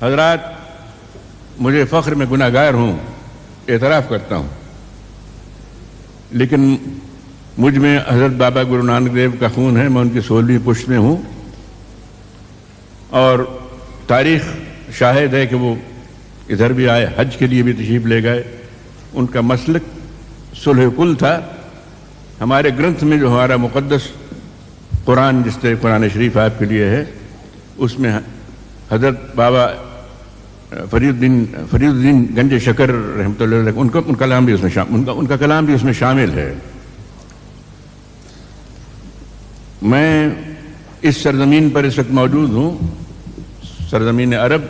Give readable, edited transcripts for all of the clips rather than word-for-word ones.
حضرات، مجھے فخر میں گناہ گار ہوں، اعتراف کرتا ہوں، لیکن مجھ میں حضرت بابا گرو نانک دیو کا خون ہے، میں ان کی 16ویں پشت میں ہوں، اور تاریخ شاہد ہے کہ وہ ادھر بھی آئے، حج کے لیے بھی تشریف لے گئے۔ ان کا مسلک صلح کل تھا۔ ہمارے گرنتھ میں جو ہمارا مقدس قرآن، جس طرح قرآن شریف آپ کے لیے ہے، اس میں حضرت بابا فرید الدین گنج شکر رحمۃ اللہ علیہ ان کا کلام بھی اس میں شامل ہے۔ میں اس سرزمین پر اس وقت موجود ہوں، سرزمین عرب،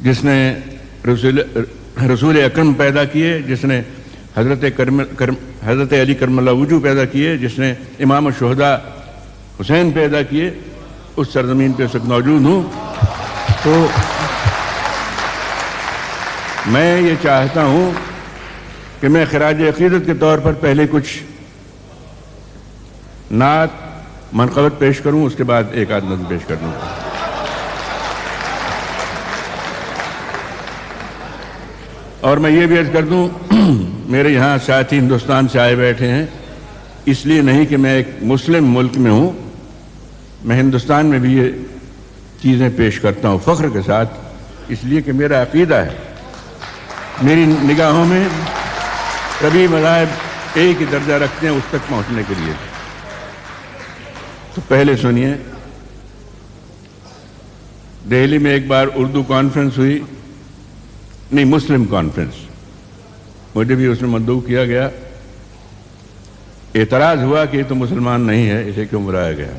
جس نے رسول اکرم پیدا کیے، جس نے حضرت علی کرم اللہ وجہ پیدا کیے، جس نے امام الشہداء حسین پیدا کیے، اس سرزمین پہ اس وقت موجود ہوں۔ تو میں یہ چاہتا ہوں کہ میں خراج عقیدت کے طور پر پہلے کچھ نعت منقبت پیش کروں، اس کے بعد ایک آدھ نظم پیش کر دوں۔ اور میں یہ بھی عرض کر دوں، میرے یہاں ساتھی ہندوستان سے آئے بیٹھے ہیں، اس لیے نہیں کہ میں ایک مسلم ملک میں ہوں، میں ہندوستان میں بھی یہ چیزیں پیش کرتا ہوں فخر کے ساتھ، اس لیے کہ میرا عقیدہ ہے۔ میری نگاہوں میں سبھی مذاہب ایک ہی درجہ رکھتے ہیں اس تک پہنچنے کے لیے۔ تو پہلے سنیے، دہلی میں ایک بار اردو کانفرنس ہوئی، نہیں مسلم کانفرنس، مجھے بھی اس میں مدعو کیا گیا، اعتراض ہوا کہ یہ تو مسلمان نہیں ہے، اسے کیوں بلایا گیا؟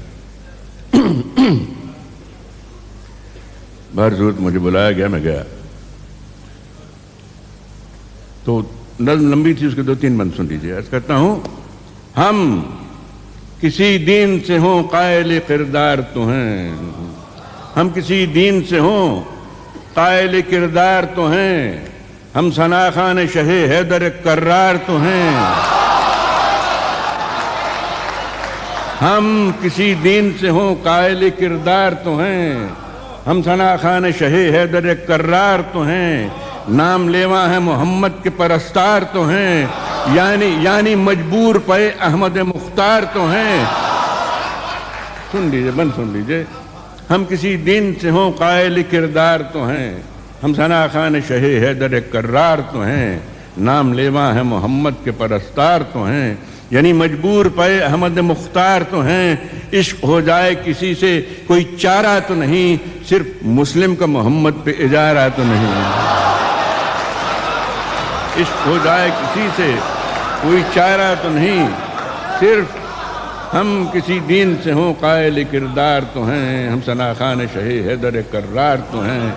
بہر صورت مجھے بلایا گیا، میں گیا۔ تو نظم لمبی تھی، اس کے 2-3 بند سن لیجیے۔ عرض کرتا ہوں، ہم کسی دین سے ہوں قائل کردار تو ہیں، ہم کسی دین سے ہوں قائل کردار تو ہیں، ہم ثنا خان شہ حیدر کرار تو ہیں، ہم کسی دین سے ہوں قائل کردار تو ہیں، ہم ثنا خان شہ حیدر کرار تو ہیں، نام لیوا ہے محمد کے پرستار تو ہیں، یعنی مجبور پے احمد مختار تو ہیں۔ سن لیجئے، بند سن لیجئے۔ ہم کسی دین سے ہوں قائل کردار تو ہیں، ہم ثنا خان شہ حیدر کرار تو ہیں، نام لیوا ہے محمد کے پرستار تو ہیں، یعنی مجبور پے احمد مختار تو ہیں۔ عشق ہو جائے کسی سے کوئی چارہ تو نہیں، صرف مسلم کا محمد پہ اجارہ تو نہیں۔ عشق ہو جائے کسی سے کوئی چارہ تو نہیں، صرف ہم کسی دین سے ہوں قائل کردار تو ہیں، ہم ثنا خان شہ حیدر کرار تو ہیں،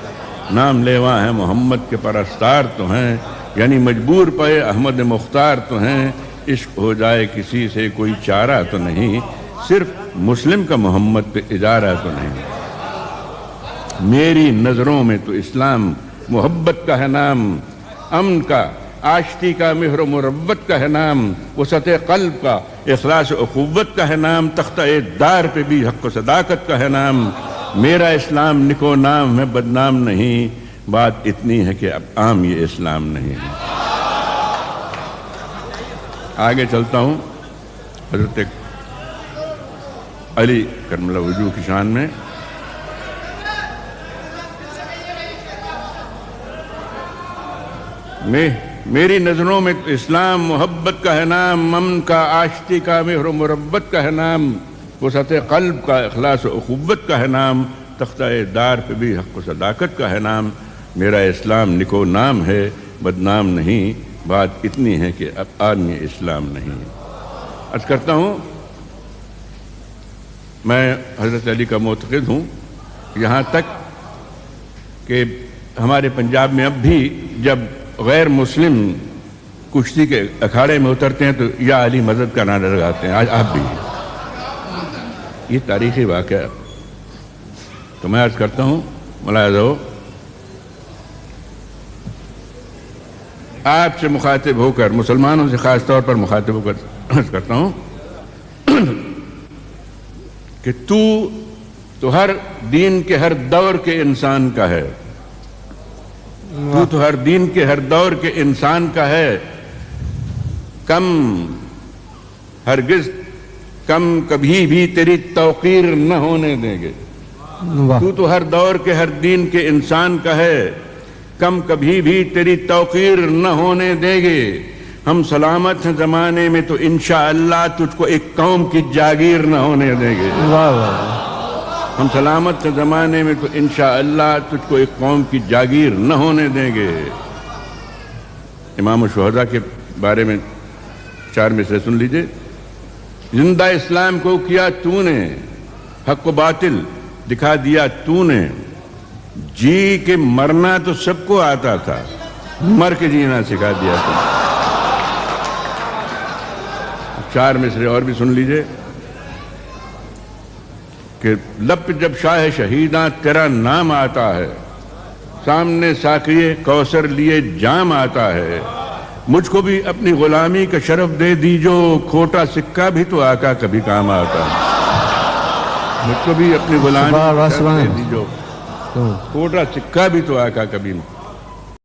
نام لیوا ہے محمد کے پرستار تو ہیں، یعنی مجبور پے احمد مختار تو ہیں۔ عشق ہو جائے کسی سے کوئی چارہ تو نہیں، صرف مسلم کا محمد پہ اجارہ تو نہیں۔ میری نظروں میں تو اسلام محبت کا ہے نام، امن کا، آشتی کا، مہر و مربت کا ہے نام، وسعت قلب کا، اخلاص و اخوت کا ہے نام، تختہ دار پہ بھی حق و صداقت کا ہے نام۔ میرا اسلام نکو نام ہے، بدنام نہیں، بات اتنی ہے کہ اب عام یہ اسلام نہیں ہے۔ آگے چلتا ہوں، حضرت علی کرم اللہ وجہ کی شان میں۔ میری نظروں میں تو اسلام محبت کا ہے نام، امن کا، آشتی کا، مہر و مربت کا ہے نام، وسعت قلب کا، اخلاص و اخوت کا ہے نام، تختہ دار پہ بھی حق و صداقت کا ہے نام۔ میرا اسلام نکو نام ہے، بدنام نہیں، بات اتنی ہے کہ اب آدمی اسلام نہیں۔ عرض کرتا ہوں، میں حضرت علی کا معتقد ہوں، یہاں تک کہ ہمارے پنجاب میں اب بھی جب غیر مسلم کشتی کے اکھاڑے میں اترتے ہیں تو یا علی مدد کا نعرہ لگاتے ہیں، آج آپ بھی۔ یہ تاریخی واقعہ۔ تو میں عرض کرتا ہوں، ملاحظہ ہو، آپ سے مخاطب ہو کر، مسلمانوں سے خاص طور پر مخاطب ہو کر عرض کرتا ہوں کہ تو تو ہر دین کے ہر دور کے انسان کا ہے، تو ہر دین کے ہر دور کے انسان کا ہے، کم ہرگز کم کبھی بھی تیری توقیر نہ ہونے دیں گے۔ تو ہر دور کے ہر دین کے انسان کا ہے، کم کبھی بھی تیری توقیر نہ ہونے دیں گے۔ ہم سلامت ہیں زمانے میں تو انشاءاللہ تجھ کو ایک قوم کی جاگیر نہ ہونے دیں گے۔ ہم سلامت ہیں زمانے میں تو انشاءاللہ تجھ کو ایک قوم کی جاگیر نہ ہونے دیں گے۔ امام الشہداء کے بارے میں 4 مصرے سن لیجئے۔ زندہ اسلام کو کیا تو نے، حق و باطل دکھا دیا تو نے، جی کے مرنا تو سب کو آتا تھا، مر کے جینا سکھا دیا تھا۔ 4 مصرے اور بھی سن لیجئے کہ لب پہ جب شاہ شہیداں تیرا نام آتا ہے، سامنے ساقیے کوثر لیے جام آتا ہے، مجھ کو بھی اپنی غلامی کا شرف دے دیجو، کھوٹا سکہ بھی تو آقا کبھی کام آتا ہے۔ مجھ کو بھی اپنی غلامی کا شرف دے دیجو، کھوٹا سکہ بھی تو آقا کبھی